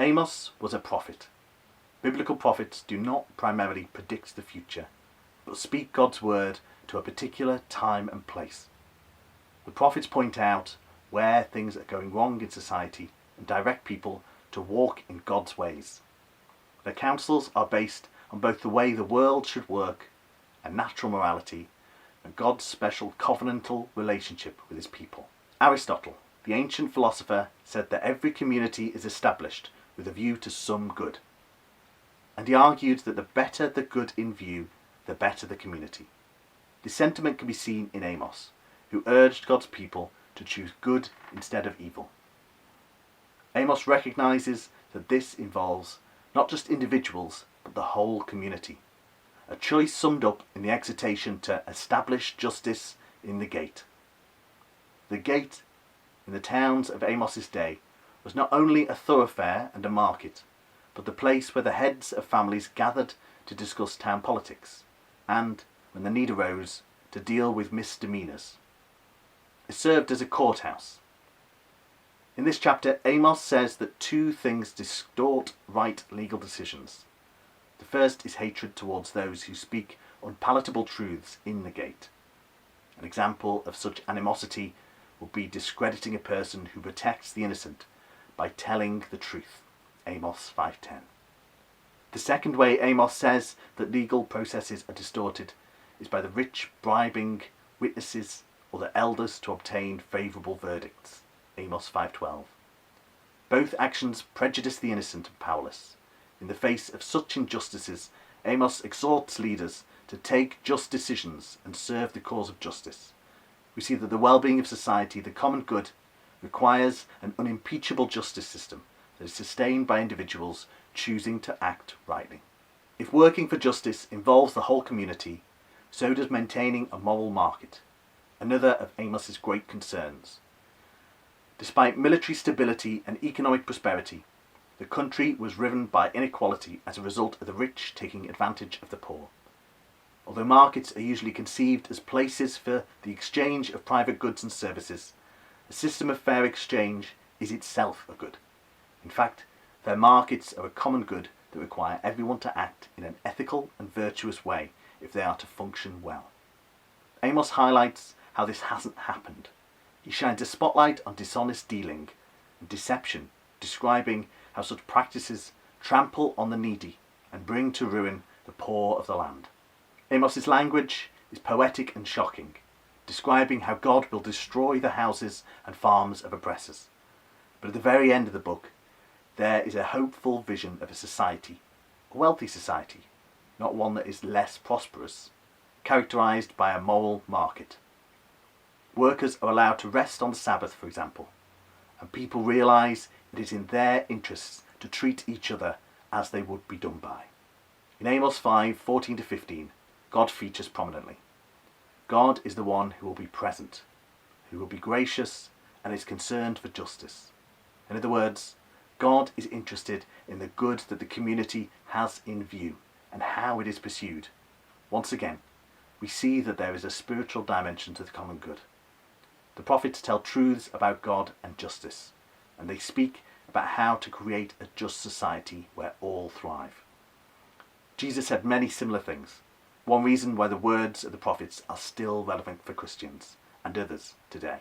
Amos was a prophet. Biblical prophets do not primarily predict the future, but speak God's word to a particular time and place. The prophets point out where things are going wrong in society and direct people to walk in God's ways. Their counsels are based on both the way the world should work and natural morality and God's special covenantal relationship with his people. Aristotle, the ancient philosopher, said that every community is established with a view to some good. And he argued that the better the good in view, the better the community. This sentiment can be seen in Amos, who urged God's people to choose good instead of evil. Amos recognizes that this involves not just individuals, but the whole community. A choice summed up in the exhortation to establish justice in the gate. The gate in the towns of Amos's day was not only a thoroughfare and a market, but the place where the heads of families gathered to discuss town politics, and, when the need arose, to deal with misdemeanours. It served as a courthouse. In this chapter, Amos says that two things distort right legal decisions. The first is hatred towards those who speak unpalatable truths in the gate. An example of such animosity would be discrediting a person who protects the innocent by telling the truth. Amos 5:10. The second way Amos says that legal processes are distorted is by the rich bribing witnesses or the elders to obtain favourable verdicts. Amos 5:12. Both actions prejudice the innocent and powerless. In the face of such injustices, Amos exhorts leaders to take just decisions and serve the cause of justice. We see that the well-being of society, the common good, requires an unimpeachable justice system that is sustained by individuals choosing to act rightly. If working for justice involves the whole community, so does maintaining a moral market, another of Amos's great concerns. Despite military stability and economic prosperity, the country was riven by inequality as a result of the rich taking advantage of the poor. Although markets are usually conceived as places for the exchange of private goods and services, a system of fair exchange is itself a good. In fact, fair markets are a common good that require everyone to act in an ethical and virtuous way if they are to function well. Amos highlights how this hasn't happened. He shines a spotlight on dishonest dealing and deception, describing how such practices trample on the needy and bring to ruin the poor of the land. Amos's language is poetic and shocking, describing how God will destroy the houses and farms of oppressors. But at the very end of the book, there is a hopeful vision of a society, a wealthy society, not one that is less prosperous, characterized by a moral market. Workers are allowed to rest on the Sabbath, for example, and people realize it is in their interests to treat each other as they would be done by. In Amos 5:14-15, God features prominently. God is the one who will be present, who will be gracious and is concerned for justice. In other words, God is interested in the good that the community has in view and how it is pursued. Once again, we see that there is a spiritual dimension to the common good. The prophets tell truths about God and justice, and they speak about how to create a just society where all thrive. Jesus said many similar things, one reason why the words of the prophets are still relevant for Christians and others today.